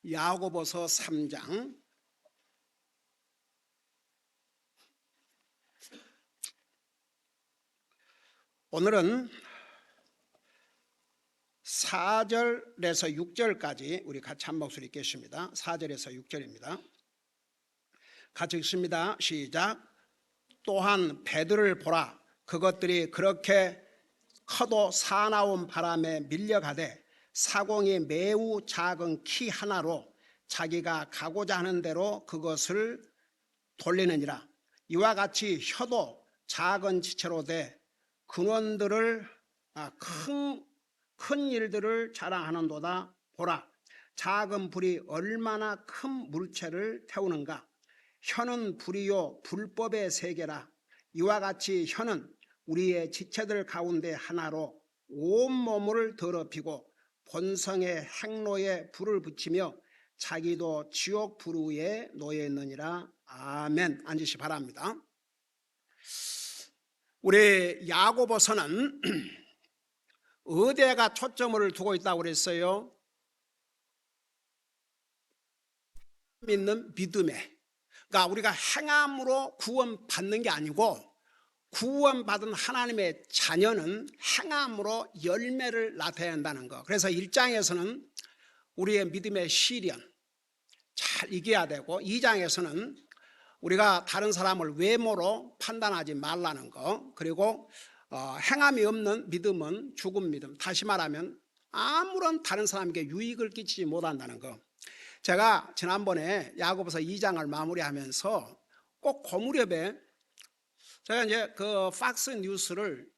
야고보서 3장 오늘은 4절에서 6절까지 우리 같이 한 목소리 읽겠습니다. 4절에서 6절입니다. 같이 읽습니다. 시작. 또한 배들을 보라. 그것들이 그렇게 커도 사나운 바람에 밀려가되 사공이 매우 작은 키 하나로 자기가 가고자 하는 대로 그것을 돌리느니라. 이와 같이 혀도 작은 지체로 돼 근원들을 큰 일들을 자랑하는도다. 보라, 작은 불이 얼마나 큰 물체를 태우는가. 혀는 불이요 불법의 세계라. 이와 같이 혀는 우리의 지체들 가운데 하나로 온몸을 더럽히고 본성의 행로에 불을 붙이며 자기도 지옥 불우에 놓여 있느니라. 아멘. 앉으시 바랍니다. 우리 야고보서는 어디에가 초점을 두고 있다고 그랬어요? 믿는 믿음에. 그러니까 우리가 행함으로 구원받는 게 아니고 구원받은 하나님의 자녀는 행함으로 열매를 나타내야 한다는 거. 그래서 1장에서는 우리의 믿음의 시련 잘 이겨야 되고 2장에서는 우리가 다른 사람을 외모로 판단하지 말라는 거. 그리고 행함이 없는 믿음은 죽은 믿음. 다시 말하면 아무런 다른 사람에게 유익을 끼치지 못한다는 거. 제가 지난번에 야고보서 2장을 마무리하면서 꼭 그 무렵에 제가 이제 그 팍스 뉴스를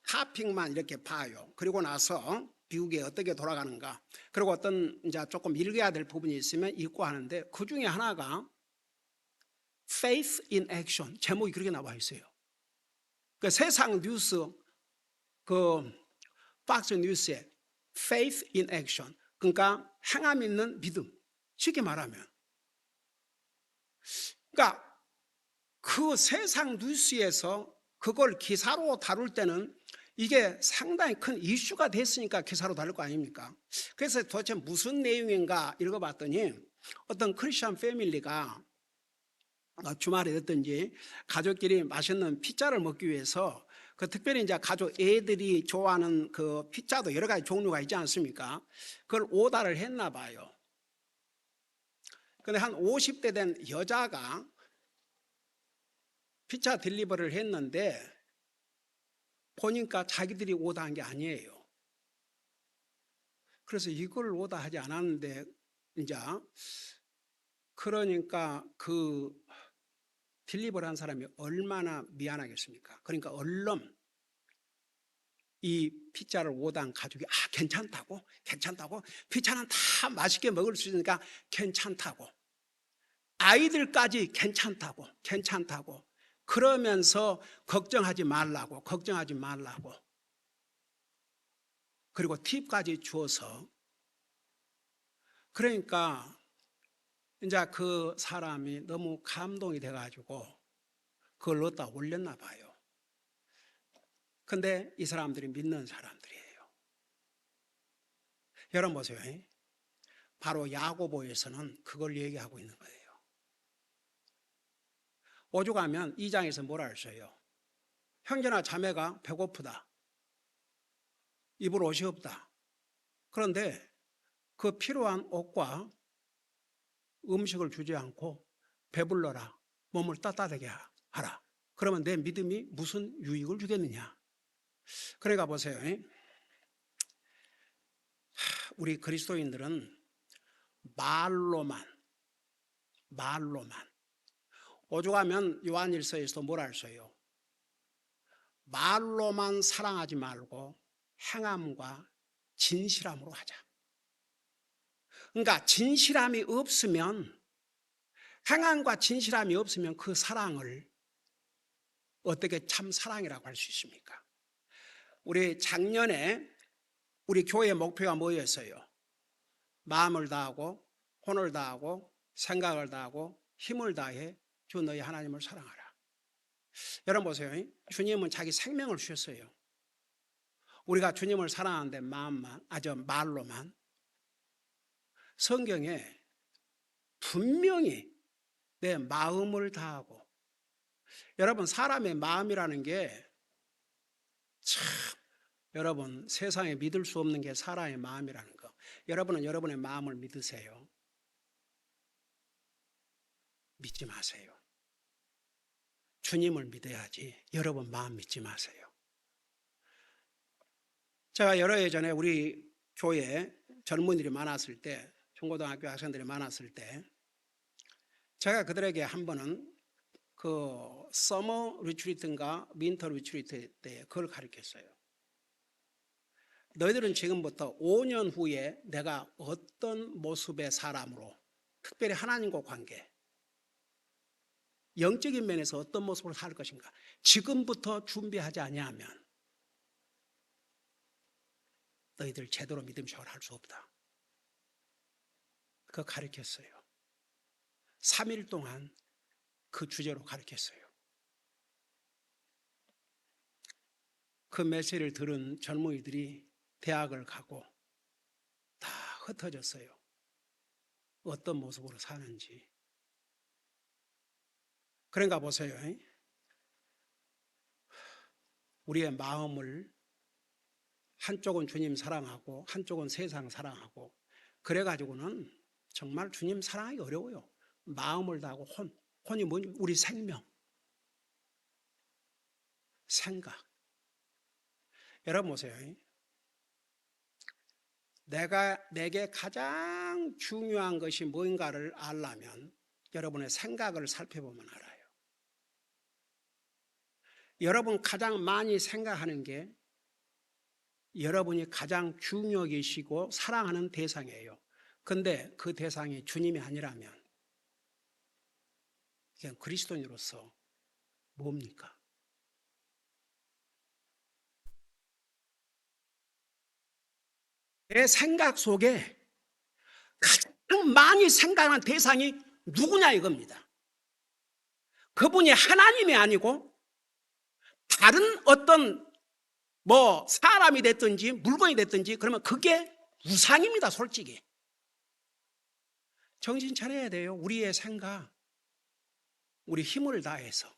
하핑만 이렇게 봐요. 그리고 나서 미국이 어떻게 돌아가는가. 그리고 어떤 이제 조금 읽어야 될 부분이 있으면 읽고 하는데 그 중에 하나가 Faith in Action 제목이 그렇게 나와 있어요. 그 세상 뉴스 그 팍스 뉴스에 Faith in Action 그러니까 행함 있는 믿음 쉽게 말하면 그러니까 그 세상 뉴스에서 그걸 기사로 다룰 때는 이게 상당히 큰 이슈가 됐으니까 기사로 다룰 거 아닙니까? 그래서 도대체 무슨 내용인가 읽어봤더니 어떤 크리스천 패밀리가 주말에 어떤지 가족끼리 맛있는 피자를 먹기 위해서 그 특별히 이제 가족 애들이 좋아하는 그 피자도 여러 가지 종류가 있지 않습니까? 그걸 오다를 했나 봐요. 근데 한 50대 된 여자가 피자 딜리버리를 했는데 보니까 자기들이 오다한 게 아니에요. 그래서 이걸 오다하지 않았는데 이제 그러니까 그 딜리버리 한 사람이 얼마나 미안하겠습니까? 그러니까 얼른 이 피자를 오다한 가족이 괜찮다고 피자는 다 맛있게 먹을 수 있으니까 괜찮다고 아이들까지 괜찮다고 그러면서 걱정하지 말라고 그리고 팁까지 주어서 그러니까 이제 그 사람이 너무 감동이 돼가지고 그걸 넣었다 올렸나 봐요. 근데 이 사람들이 믿는 사람들이에요. 여러분 보세요. 바로 야고보에서는 그걸 얘기하고 있는 거예요. 오죽하면 2장에서 뭐라 했어요? 형제나 자매가 배고프다. 입을 옷이 없다. 그런데 그 필요한 옷과 음식을 주지 않고 배불러라. 몸을 따뜻하게 하라. 그러면 내 믿음이 무슨 유익을 주겠느냐. 그러니까 보세요. 우리 그리스도인들은 말로만 오죽하면 요한일서에서도 뭐라 했어요? 말로만 사랑하지 말고 행함과 진실함으로 하자. 그러니까 진실함이 없으면 행함과 진실함이 없으면 그 사랑을 어떻게 참 사랑이라고 할 수 있습니까? 우리 작년에 우리 교회 목표가 뭐였어요? 마음을 다하고 혼을 다하고 생각을 다하고 힘을 다해 주 너희 하나님을 사랑하라. 여러분 보세요. 주님은 자기 생명을 주셨어요. 우리가 주님을 사랑하는데 말로만 성경에 분명히 내 마음을 다하고. 여러분, 사람의 마음이라는 게 참, 여러분, 세상에 믿을 수 없는 게 사람의 마음이라는 거. 여러분은 여러분의 마음을 믿으세요? 믿지 마세요. 주님을 믿어야지. 여러분 마음 믿지 마세요. 제가 여러 해 전에 우리 교회에 젊은이들이 많았을 때, 중고등학교 학생들이 많았을 때, 제가 그들에게 한 번은 그 서머 리트리트인가 윈터 리트리트 때 그걸 가르쳤어요. 너희들은 지금부터 5년 후에 내가 어떤 모습의 사람으로, 특별히 하나님과 관계, 영적인 면에서 어떤 모습으로 살 것인가, 지금부터 준비하지 아니하면 너희들 제대로 믿음 생활을 할 수 없다. 그거 가르쳤어요. 3일 동안 그 주제로 가르쳤어요. 그 메시지를 들은 젊은이들이 대학을 가고 다 흩어졌어요. 어떤 모습으로 사는지. 그런가 보세요. 우리의 마음을 한쪽은 주님 사랑하고 한쪽은 세상 사랑하고, 그래가지고는 정말 주님 사랑하기 어려워요. 마음을 다하고 혼이 뭐니? 우리 생명, 생각. 여러분 보세요. 내게 가장 중요한 것이 뭔가를 알려면 여러분의 생각을 살펴보면 알아요. 여러분 가장 많이 생각하는 게 여러분이 가장 중요하게 여기시고 사랑하는 대상이에요. 근데 그 대상이 주님이 아니라면 그냥 그리스도인으로서 뭡니까? 내 생각 속에 가장 많이 생각하는 대상이 누구냐 이겁니다. 그분이 하나님이 아니고 다른 어떤 사람이 됐든지 물건이 됐든지, 그러면 그게 우상입니다. 솔직히 정신 차려야 돼요. 우리의 생각, 우리 힘을 다해서.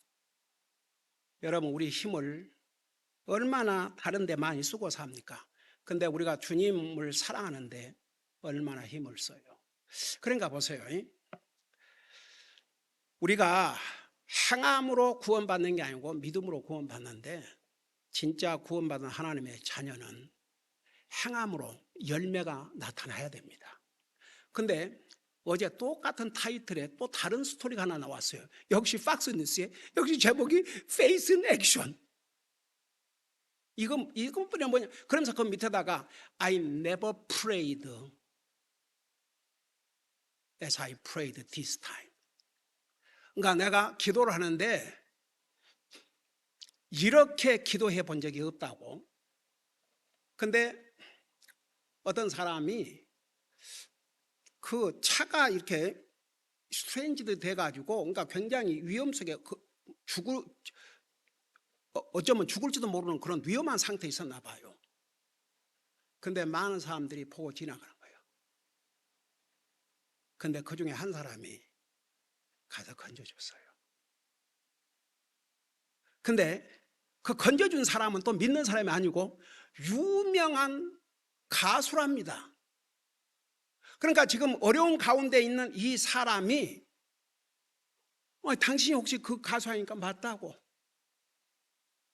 여러분, 우리 힘을 얼마나 다른 데 많이 쓰고 삽니까? 근데 우리가 주님을 사랑하는데 얼마나 힘을 써요. 그러니까 보세요. 우리가 행함으로 구원받는 게 아니고 믿음으로 구원받는데, 진짜 구원받은 하나님의 자녀는 행함으로 열매가 나타나야 됩니다. 근데 어제 똑같은 타이틀에 또 다른 스토리가 하나 나왔어요. 역시 팍스뉴스에, 역시 제목이 Faith in Action. 이것뿐이 뭐냐? 그러면서 그 밑에다가 I never prayed as I prayed this time. 그러니까 내가 기도를 하는데 이렇게 기도해 본 적이 없다고. 근데 어떤 사람이 그 차가 이렇게 스트레인지도 돼가지고, 그러니까 굉장히 위험 속에 어쩌면 죽을지도 모르는 그런 위험한 상태에 있었나 봐요. 근데 많은 사람들이 보고 지나가는 거예요. 근데 그 중에 한 사람이 가서 건져줬어요. 근데 그 건져준 사람은 또 믿는 사람이 아니고 유명한 가수랍니다. 그러니까 지금 어려운 가운데 있는 이 사람이 당신이 혹시 그 가수 아니까 맞다고,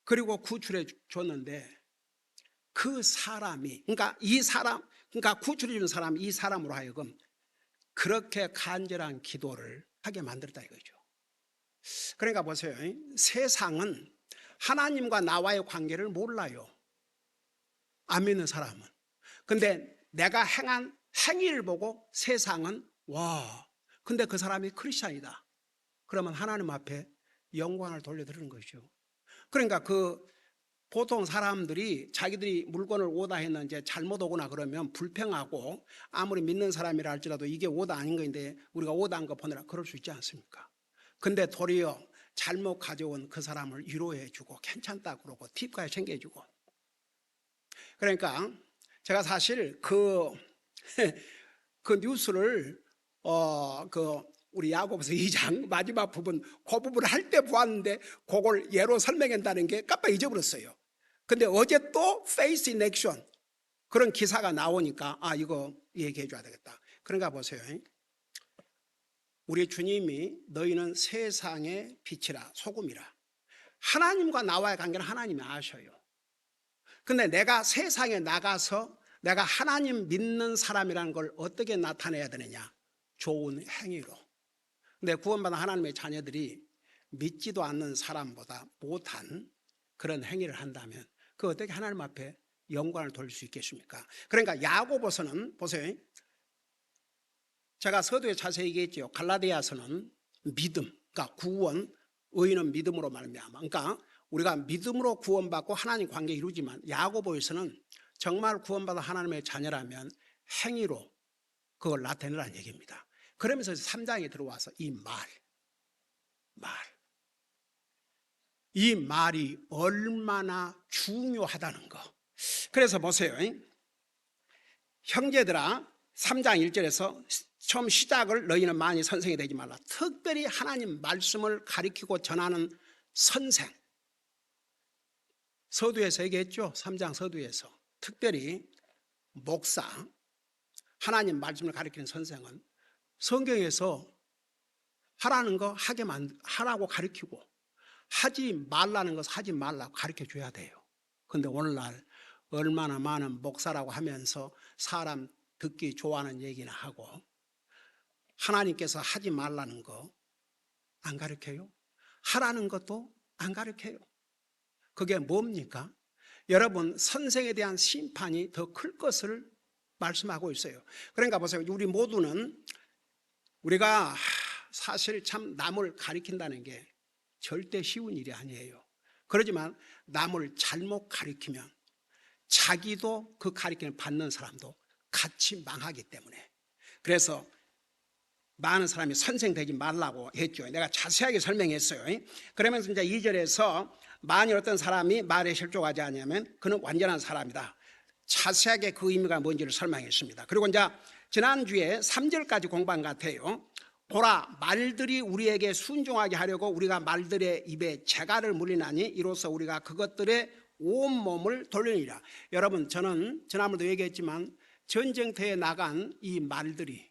그리고 구출해 줬는데, 그 사람이, 그러니까 구출해 준 사람이 이 사람으로 하여금 그렇게 간절한 기도를 하게 만들었다 이거죠. 그러니까 보세요. 세상은 하나님과 나와의 관계를 몰라요. 안 믿는 사람은. 근데 내가 행한 행위를 보고 세상은 근데 그 사람이 크리스찬이다. 그러면 하나님 앞에 영광을 돌려드리는 것이죠. 그러니까 보통 사람들이 자기들이 물건을 오다 했는지 잘못 오거나 그러면 불평하고, 아무리 믿는 사람이라 할지라도 이게 오다 아닌 건데 우리가 오다한 거 보내라 그럴 수 있지 않습니까? 근데 도리어 잘못 가져온 그 사람을 위로해주고 괜찮다 그러고 팁까지 챙겨주고. 그러니까 제가 사실 그 뉴스를 우리 야고보서 2장 마지막 부분 그 부분을 할 때 보았는데 그걸 예로 설명한다는 게 깜빡 잊어버렸어요. 근데 어제 또 Faith in Action 그런 기사가 나오니까 이거 얘기해 줘야 되겠다. 그런가 보세요. 우리 주님이 너희는 세상의 빛이라 소금이라. 하나님과 나와의 관계는 하나님이 아셔요. 근데 내가 세상에 나가서 내가 하나님 믿는 사람이라는 걸 어떻게 나타내야 되느냐? 좋은 행위로. 근데 구원받은 하나님의 자녀들이 믿지도 않는 사람보다 못한 그런 행위를 한다면 그 어떻게 하나님 앞에 영광을 돌릴 수 있겠습니까? 그러니까 야고보서는 보세요. 제가 서두에 자세히 얘기했죠. 갈라디아서는 믿음, 그러니까 구원, 의인은 믿음으로 말미암아. 그러니까 우리가 믿음으로 구원받고 하나님 관계 이루지만 야고보에서는 정말 구원받은 하나님의 자녀라면 행위로 그걸 나타내라는 얘기입니다. 그러면서 3장에 들어와서 이 말이 얼마나 중요하다는 거. 그래서 보세요. 형제들아 3장 1절에서 처음 시작을 너희는 많이 선생이 되지 말라. 특별히 하나님 말씀을 가리키고 전하는 선생. 서두에서 얘기했죠. 3장 서두에서. 특별히 목사, 하나님 말씀을 가리키는 선생은 성경에서 하라는 거 하라고 가르치고 하지 말라는 것을 하지 말라고 가르쳐 줘야 돼요. 그런데 오늘날 얼마나 많은 목사라고 하면서 사람 듣기 좋아하는 얘기나 하고 하나님께서 하지 말라는 거 안 가르쳐요? 하라는 것도 안 가르쳐요. 그게 뭡니까? 여러분 선생에 대한 심판이 더 클 것을 말씀하고 있어요. 그러니까 보세요. 우리 모두는 우리가 사실 참 남을 가리킨다는 게 절대 쉬운 일이 아니에요. 그러지만 남을 잘못 가리키면 자기도 그 가리킴을 받는 사람도 같이 망하기 때문에 그래서 많은 사람이 선생 되지 말라고 했죠. 내가 자세하게 설명했어요. 그러면서 이제 2절에서 만일 어떤 사람이 말에 실족하지 않으면 그는 완전한 사람이다. 자세하게 그 의미가 뭔지를 설명했습니다. 그리고 이제 지난주에 3절까지 공부한 것 같아요. 보라 말들이 우리에게 순종하게 하려고 우리가 말들의 입에 재갈을 물리나니 이로써 우리가 그것들의 온몸을 돌리니라. 여러분 저는 지난번에도 얘기했지만 전쟁터에 나간 이 말들이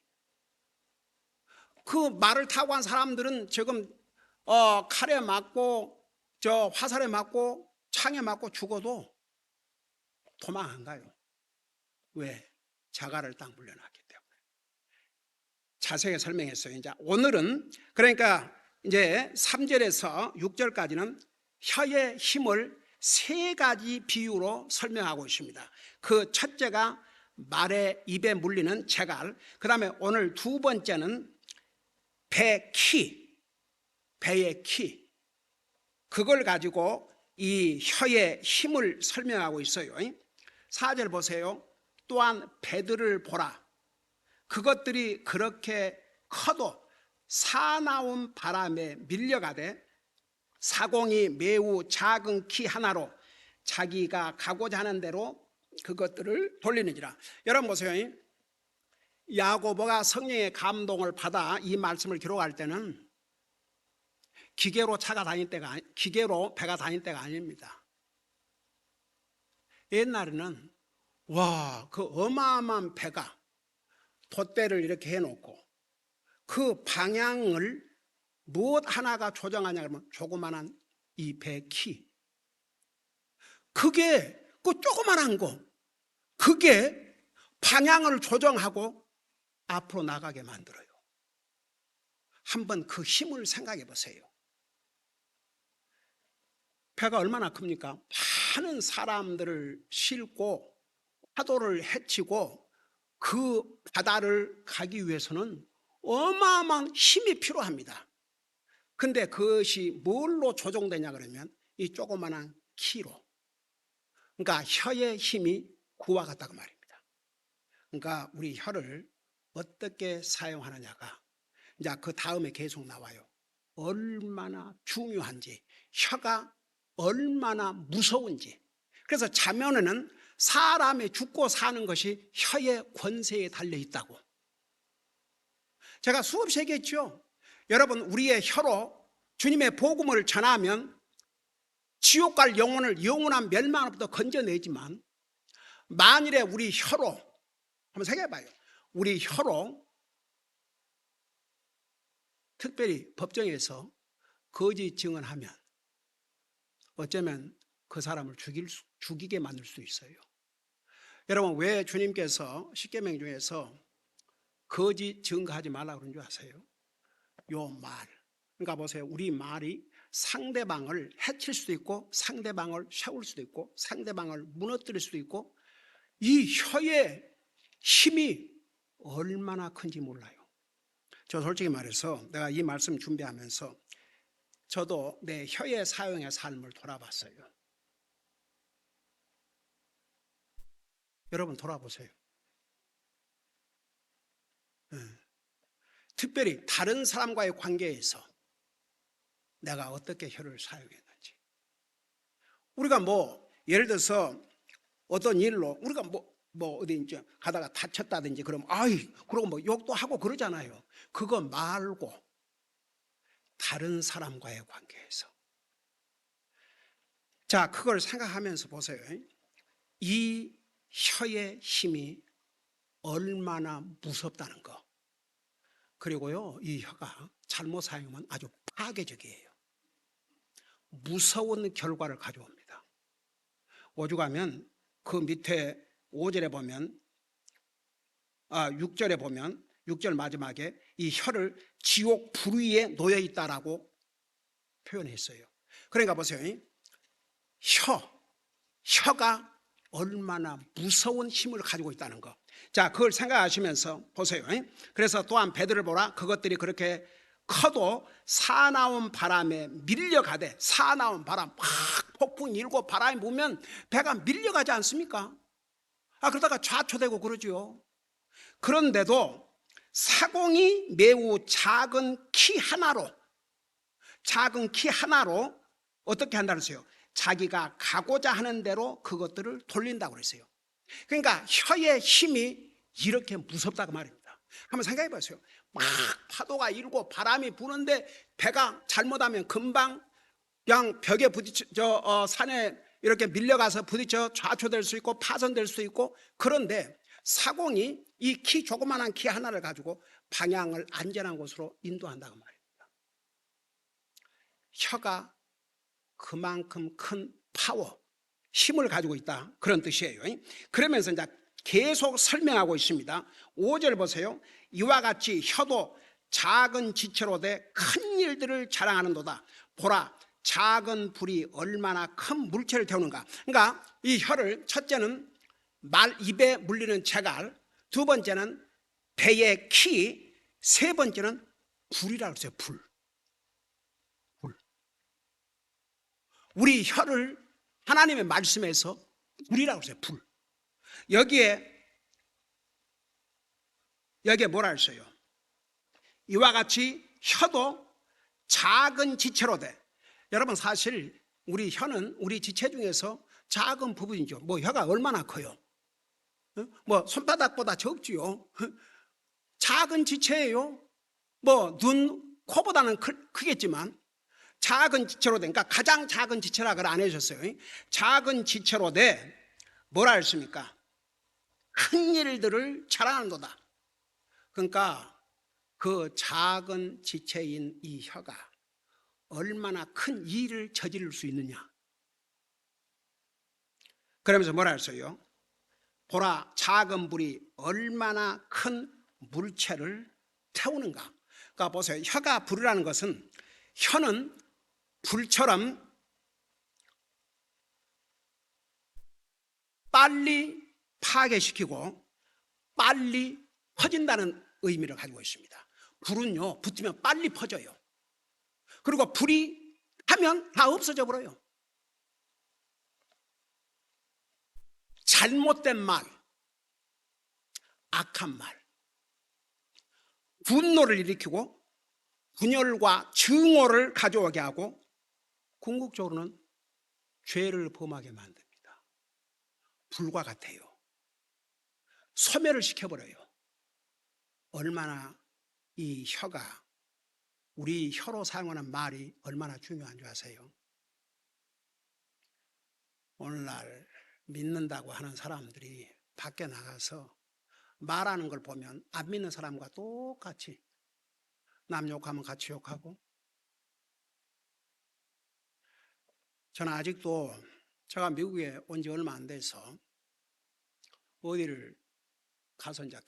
그 말을 타고 간 사람들은 지금 칼에 맞고 저 화살에 맞고 창에 맞고 죽어도 도망 안 가요. 왜? 자갈을 딱 물려놨기 때문에. 자세히 설명했어요. 이제 오늘은 그러니까 이제 3절에서 6절까지는 혀의 힘을 3가지 비유로 설명하고 있습니다. 그 첫째가 말의 입에 물리는 재갈, 그 다음에 오늘 두 번째는 배의 키, 그걸 가지고 이 혀의 힘을 설명하고 있어요. 4절 보세요. 또한 배들을 보라. 그것들이 그렇게 커도 사나운 바람에 밀려가되 사공이 매우 작은 키 하나로 자기가 가고자 하는 대로 그것들을 돌리느니라. 여러분 보세요. 야고보가 성령의 감동을 받아 이 말씀을 기록할 때는 기계로 배가 다닐 때가 아닙니다. 옛날에는 그 어마어마한 배가 돛대를 이렇게 해놓고 그 방향을 무엇 하나가 조정하냐 그러면 조그만한 이 배 키. 그게 그 조그만한 거 그게 방향을 조정하고 앞으로 나가게 만들어요. 한번 그 힘을 생각해 보세요. 배가 얼마나 큽니까? 많은 사람들을 싣고 파도를 헤치고 그 바다를 가기 위해서는 어마어마한 힘이 필요합니다. 근데 그것이 뭘로 조정되냐 그러면 이 조그만한 키로. 그러니까 혀의 힘이 그와 같다고 말입니다. 그러니까 우리 혀를 어떻게 사용하느냐가 이제 그 다음에 계속 나와요. 얼마나 중요한지, 혀가 얼마나 무서운지. 그래서 자면에는 사람이 죽고 사는 것이 혀의 권세에 달려 있다고. 제가 수없이 얘기했죠. 여러분, 우리의 혀로 주님의 복음을 전하면 지옥 갈 영혼을 영원한 멸망으로부터 건져내지만, 만일에 우리 혀로, 한번 생각해봐요. 우리 혀로 특별히 법정에서 거짓 증언하면 어쩌면 그 사람을 죽이게 만들 수 있어요. 여러분, 왜 주님께서 십계명 중에서 거짓 증거하지 말라고 그런 줄 아세요? 요 말, 그러니까 보세요. 우리 말이 상대방을 해칠 수도 있고, 상대방을 세울 수도 있고, 상대방을 무너뜨릴 수도 있고, 이 혀의 힘이 얼마나 큰지 몰라요. 저 솔직히 말해서 내가 이 말씀 준비하면서 저도 내 혀의 사용의 삶을 돌아봤어요. 여러분 돌아보세요. 특별히 다른 사람과의 관계에서 내가 어떻게 혀를 사용했는지. 우리가 예를 들어서 어떤 일로 우리가 어디 이제 가다가 다쳤다든지 그러면 그러고 욕도 하고 그러잖아요. 그거 말고 다른 사람과의 관계에서. 자, 그걸 생각하면서 보세요. 이 혀의 힘이 얼마나 무섭다는 거. 그리고요, 이 혀가 잘못 사용하면 아주 파괴적이에요. 무서운 결과를 가져옵니다. 오죽하면 그 밑에 5절에 보면 6절에 보면 6절 마지막에 이 혀를 지옥 불 위에 놓여 있다라고 표현했어요. 그러니까 보세요. 혀가 얼마나 무서운 힘을 가지고 있다는 거. 자, 그걸 생각하시면서 보세요. 그래서 또한 배들을 보라. 그것들이 그렇게 커도 사나운 바람에 밀려가되, 사나운 바람 막 폭풍 일고 바람이 불면 배가 밀려가지 않습니까? 그러다가 좌초되고 그러죠. 그런데도 사공이 매우 작은 키 하나로 어떻게 한다고 했어요? 자기가 가고자 하는 대로 그것들을 돌린다고 그랬어요. 그러니까 혀의 힘이 이렇게 무섭다고 말입니다. 한번 생각해 보세요. 막 파도가 일고 바람이 부는데 배가 잘못하면 금방 그냥 벽에 부딪혀 산에 이렇게 밀려가서 부딪혀 좌초될 수 있고 파손될 수 있고, 그런데 사공이 이 조그만한 키 하나를 가지고 방향을 안전한 곳으로 인도한다고 말입니다. 혀가 그만큼 큰 파워, 힘을 가지고 있다, 그런 뜻이에요. 그러면서 이제 계속 설명하고 있습니다. 5절 보세요. 이와 같이 혀도 작은 지체로 돼 큰 일들을 자랑하는도다. 보라, 작은 불이 얼마나 큰 물체를 태우는가. 그러니까 이 혀를, 첫째는 입에 물리는 재갈, 두 번째는 배의 키, 세 번째는 불이라고 했어요. 불. 우리 혀를 하나님의 말씀에서 불이라고 했어요. 불. 여기에 뭐라 했어요? 이와 같이 혀도 작은 지체로 돼. 여러분, 사실 우리 혀는 우리 지체 중에서 작은 부분이죠. 혀가 얼마나 커요? 손바닥보다 적지요. 작은 지체예요. 눈, 코보다는 크겠지만 작은 지체로 돼. 그러니까 가장 작은 지체라 그걸 안 해주셨어요. 작은 지체로 돼 뭐라 했습니까? 큰 일들을 자랑하는도다. 그러니까 그 작은 지체인 이 혀가 얼마나 큰 일을 저지를 수 있느냐. 그러면서 뭐라 했어요? 보라, 작은 불이 얼마나 큰 물체를 태우는가. 그러니까 보세요. 혀가 불이라는 것은, 혀는 불처럼 빨리 파괴시키고 빨리 퍼진다는 의미를 가지고 있습니다. 불은요, 붙으면 빨리 퍼져요. 그리고 불이 하면 다 없어져 버려요. 잘못된 말, 악한 말, 분노를 일으키고 분열과 증오를 가져오게 하고 궁극적으로는 죄를 범하게 만듭니다. 불과 같아요. 소멸을 시켜버려요. 얼마나 이 혀가 우리 혀로 사용하는 말이 얼마나 중요한 줄 아세요? 오늘날 믿는다고 하는 사람들이 밖에 나가서 말하는 걸 보면 안 믿는 사람과 똑같이 남 욕하면 같이 욕하고, 저는 아직도 제가 미국에 온 지 얼마 안 돼서 어디를 가서 이제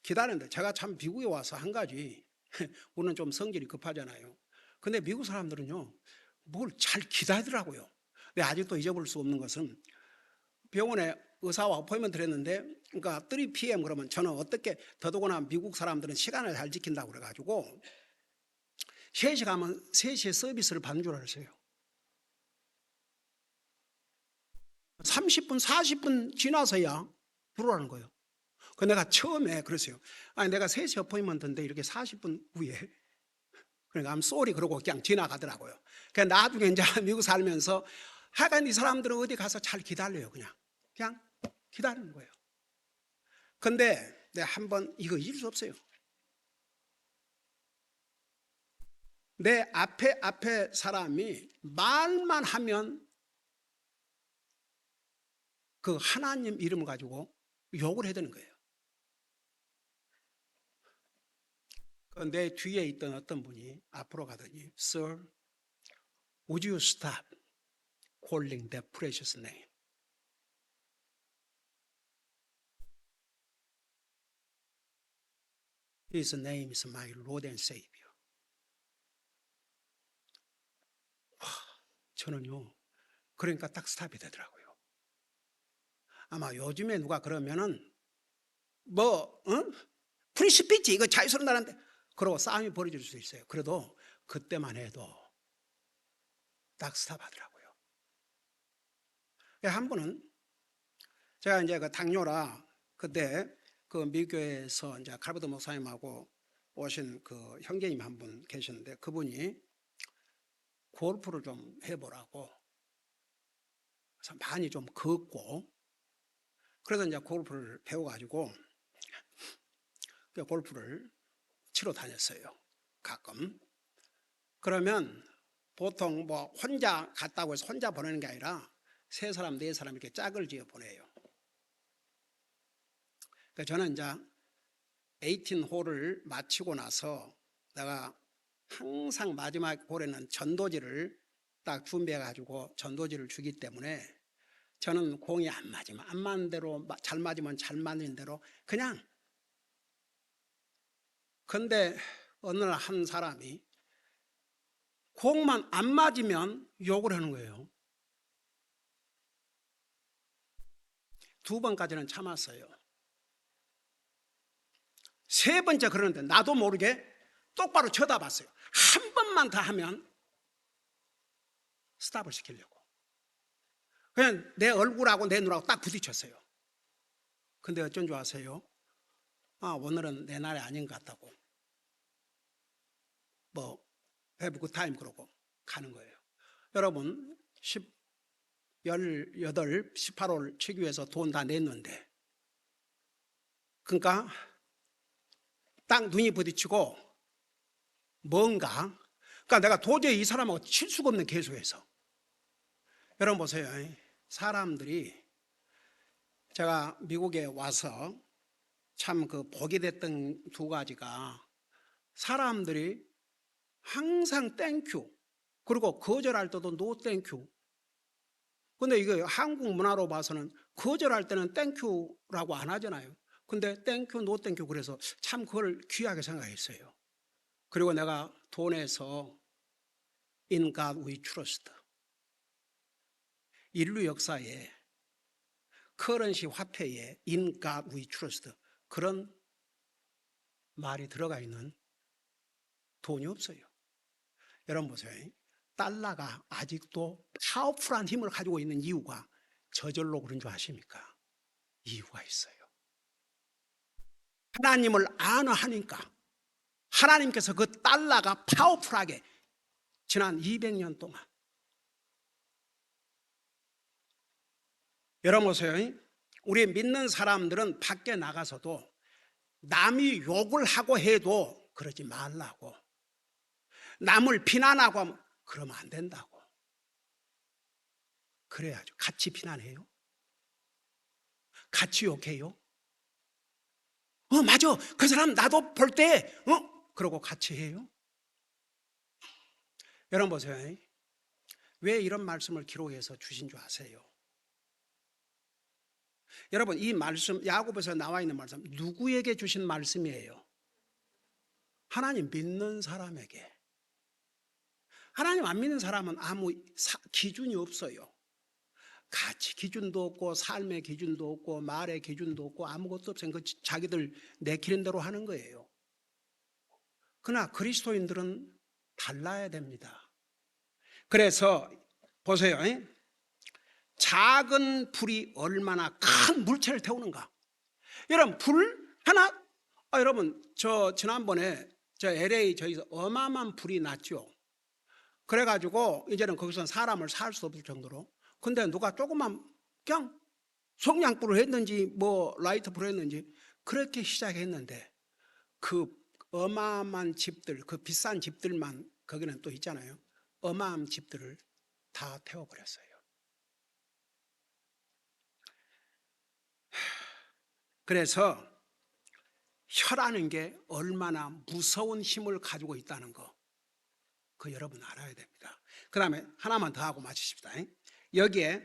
기다리는데, 제가 참 미국에 와서 한 가지 우리는 좀 성질이 급하잖아요. 근데 미국 사람들은요 뭘 잘 기다리더라고요. 근데 아직도 잊어버릴 수 없는 것은, 병원에 의사와 어포인먼트를 했는데, 그러니까 3 p.m. 그러면 저는 어떻게, 더더구나 미국 사람들은 시간을 잘 지킨다고 그래가지고 3시 가면 3시에 서비스를 받는 줄 알았어요. 30분 40분 지나서야 들어오라는 거예요. 그 내가 처음에 그랬어요. 아니 내가 3시 어포인먼트인데 이렇게 40분 후에, 그러니까 I'm sorry 그러고 그냥 지나가더라고요. 그러니까 나중에 이제 미국 살면서 하여간 이 사람들은 어디 가서 잘 기다려요. 그냥 기다리는 거예요. 근데 내가 한번 이거 잊을 수 없어요. 내 앞에 사람이 말만 하면 그 하나님 이름을 가지고 욕을 해야 되는 거예요. 내 뒤에 있던 어떤 분이 앞으로 가더니, Sir, would you stop calling that precious name? His name is my Lord and Savior. 저는요, 그러니까 딱 스탑이 되더라고요. 아마 요즘에 누가 그러면은 프리스피치 이거 자유스러운 나라인데 그러고 싸움이 벌어질 수 있어요. 그래도 그때만 해도 딱 스탑하더라고요. 한 분은, 제가 이제 그 당뇨라 그때 그 미교에서 이제 칼버드 목사님하고 오신 그 형제님 한 분 계셨는데, 그분이 골프를 좀 해보라고 그래서 많이 좀 걷고, 그래서 이제 골프를 배워가지고 골프를 치러 다녔어요. 가끔. 그러면 보통 뭐 혼자 갔다고 해서 혼자 보내는 게 아니라 3사람 4사람 이렇게 짝을 지어 보내요. 그러니까 저는 이제 18홀을 마치고 나서 내가 항상 마지막 홀에는 전도지를 딱 준비해 가지고 전도지를 주기 때문에, 저는 공이 안 맞으면 안 맞는 대로, 잘 맞으면 잘 맞는 대로 그냥. 근데 어느 날 한 사람이 공만 안 맞으면 욕을 하는 거예요. 2번까지는 참았어요. 3번째 그러는데 나도 모르게 똑바로 쳐다봤어요. 한 번만 더 하면 스탑을 시키려고. 그냥 내 얼굴하고 내 눈하고 딱 부딪혔어요. 근데 어쩐 줄 아세요? 오늘은 내 날이 아닌 것 같다고, have a good time 그러고 가는 거예요. 여러분 18홀 치기 위해서 돈 다 냈는데, 그러니까 딱 눈이 부딪히고 뭔가, 그러니까 내가 도저히 이 사람하고 칠 수가 없는 계속해서. 여러분 보세요. 사람들이, 제가 미국에 와서 참 그 복이 됐던 2가지가, 사람들이 항상 땡큐, 그리고 거절할 때도 노 땡큐. 근데 이거 한국 문화로 봐서는 거절할 때는 땡큐라고 안 하잖아요. 근데 땡큐 노 땡큐, 그래서 참 그걸 귀하게 생각했어요. 그리고 내가 돈에서 In God we trust, 인류 역사에 커런시 화폐에 In God we trust 그런 말이 들어가 있는 돈이 없어요. 여러분 보세요. 달러가 아직도 파워풀한 힘을 가지고 있는 이유가 저절로 그런 줄 아십니까? 이유가 있어요. 하나님을 하니까 하나님께서 그 달러가 파워풀하게 지난 200년 동안. 여러분 보세요. 우리 믿는 사람들은 밖에 나가서도 남이 욕을 하고 해도 그러지 말라고. 남을 비난하고 하면 그러면 안 된다고. 그래야죠. 같이 비난해요? 같이 욕해요? 맞아. 그 사람 나도 볼 때, 그러고 같이 해요? 여러분 보세요. 왜 이런 말씀을 기록해서 주신 줄 아세요? 여러분, 이 말씀, 야고보에서 나와 있는 말씀, 누구에게 주신 말씀이에요? 하나님 믿는 사람에게. 하나님 안 믿는 사람은 아무 기준이 없어요. 가치 기준도 없고, 삶의 기준도 없고, 말의 기준도 없고, 아무것도 없어요. 그 자기들 내키는 대로 하는 거예요. 그러나 그리스도인들은 달라야 됩니다. 그래서 보세요. 작은 불이 얼마나 큰 물체를 태우는가. 여러분, 불 하나, 여러분, 지난번에 LA 저기서 어마어마한 불이 났죠. 그래가지고 이제는 거기서 사람을 살 수 없을 정도로. 근데 누가 조금만 그냥 성냥불을 했는지 뭐 라이터불을 했는지 그렇게 시작했는데, 그 어마어마한 집들, 그 비싼 집들만 거기는 또 있잖아요. 어마어마한 집들을 다 태워버렸어요. 그래서 혀라는 게 얼마나 무서운 힘을 가지고 있다는 거, 그 여러분 알아야 됩니다. 그 다음에 하나만 더 하고 마치십시다. 여기에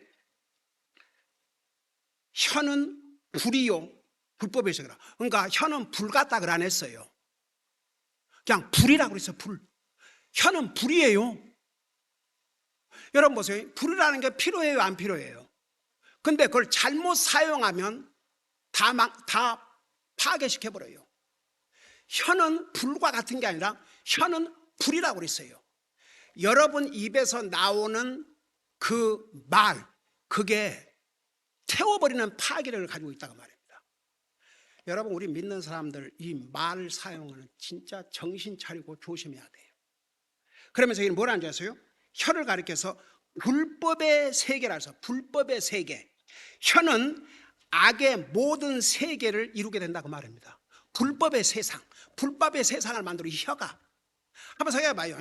혀는 불이요, 불법에서 그라. 그러니까 혀는 불 같다 그러 안 했어요. 그냥 불이라고 그랬어요. 불. 혀는 불이에요. 여러분 보세요. 불이라는 게 필요해요, 안 필요해요? 근데 그걸 잘못 사용하면 다 파괴시켜버려요. 혀는 불과 같은 게 아니라 혀는 불이라고 그랬어요. 여러분 입에서 나오는 그 말, 그게 태워버리는 파괴력을 가지고 있다고 말입니다. 여러분, 우리 믿는 사람들 이 말 사용은 진짜 정신 차리고 조심해야 돼요. 그러면서 이게 뭐라는 줄 아세요? 혀를 가리켜서 불법의 세계라 해서, 불법의 세계. 혀는 악의 모든 세계를 이루게 된다고 말합니다. 불법의 세상, 불법의 세상을 만들어 혀가. 한번 생각해 봐요.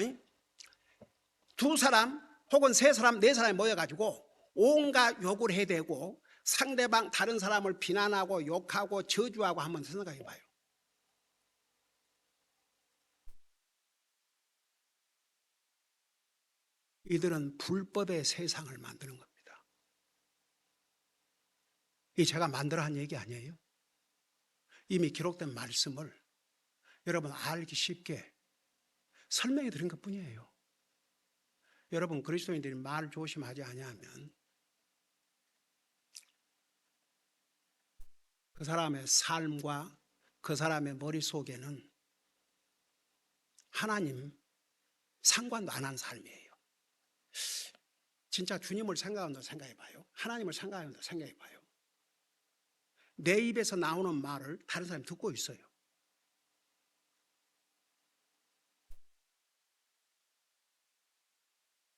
두 사람 혹은 세 사람, 네 사람이 모여가지고 온갖 욕을 해대고 상대방 다른 사람을 비난하고 욕하고 저주하고 한번 생각해 봐요. 이들은 불법의 세상을 만드는 겁니다. 이 제가 만들어 한 얘기 아니에요. 이미 기록된 말씀을 여러분 알기 쉽게 설명해 드린 것 뿐이에요. 여러분, 그리스도인들이 말 조심하지 아니하면 그 사람의 삶과 그 사람의 머릿속에는 하나님 상관도 안 한 삶이에요. 진짜 주님을 생각한다고 생각해 봐요. 하나님을 생각한다고 생각해 봐요. 내 입에서 나오는 말을 다른 사람이 듣고 있어요.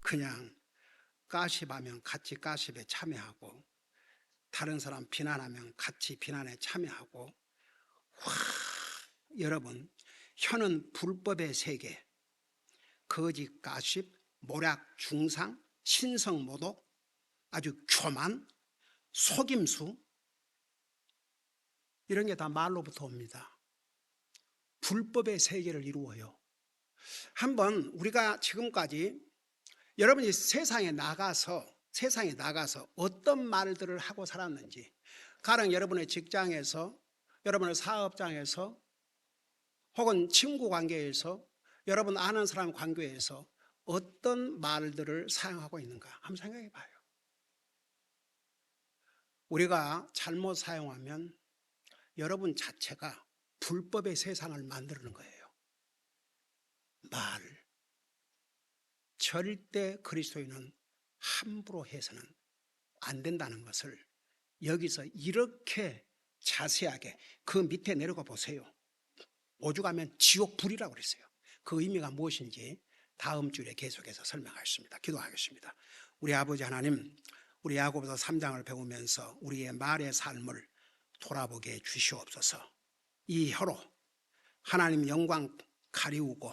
그냥 가십하면 같이 가십에 참여하고, 다른 사람 비난하면 같이 비난에 참여하고. 여러분, 혀는 불법의 세계, 거짓 가십, 모략 중상, 신성 모독, 아주 교만, 속임수, 이런 게 다 말로부터 옵니다. 불법의 세계를 이루어요. 한번 우리가 지금까지 여러분이 세상에 나가서 어떤 말들을 하고 살았는지, 가령 여러분의 직장에서, 여러분의 사업장에서, 혹은 친구 관계에서, 여러분 아는 사람 관계에서 어떤 말들을 사용하고 있는가 한번 생각해 봐요. 우리가 잘못 사용하면 여러분 자체가 불법의 세상을 만드는 거예요. 말. 절대 그리스도인은 함부로 해서는 안 된다는 것을 여기서 이렇게 자세하게, 그 밑에 내려가 보세요. 오죽하면 지옥불이라고 그랬어요. 그 의미가 무엇인지 다음 주에 계속해서 설명하겠습니다. 기도하겠습니다. 우리 아버지 하나님, 우리 야고보서 3장을 배우면서 우리의 말의 삶을 돌아보게 해 주시옵소서. 이 혀로 하나님 영광 가리우고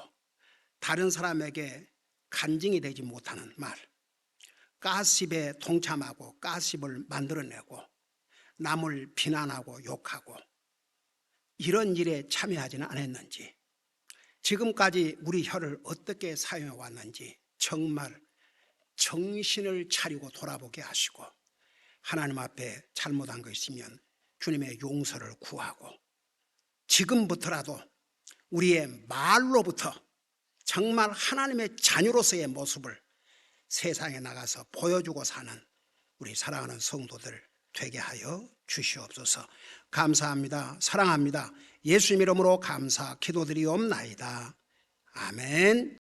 다른 사람에게 간증이 되지 못하는 말, 가십에 동참하고 가십을 만들어내고 남을 비난하고 욕하고 이런 일에 참여하지는 않았는지, 지금까지 우리 혀를 어떻게 사용해 왔는지 정말 정신을 차리고 돌아보게 하시고 하나님 앞에 잘못한 것 있으면 주님의 용서를 구하고 지금부터라도 우리의 말로부터 정말 하나님의 자녀로서의 모습을 세상에 나가서 보여주고 사는 우리 사랑하는 성도들 되게 하여 주시옵소서. 감사합니다. 사랑합니다. 예수님 이름으로 감사 기도드리옵나이다. 아멘.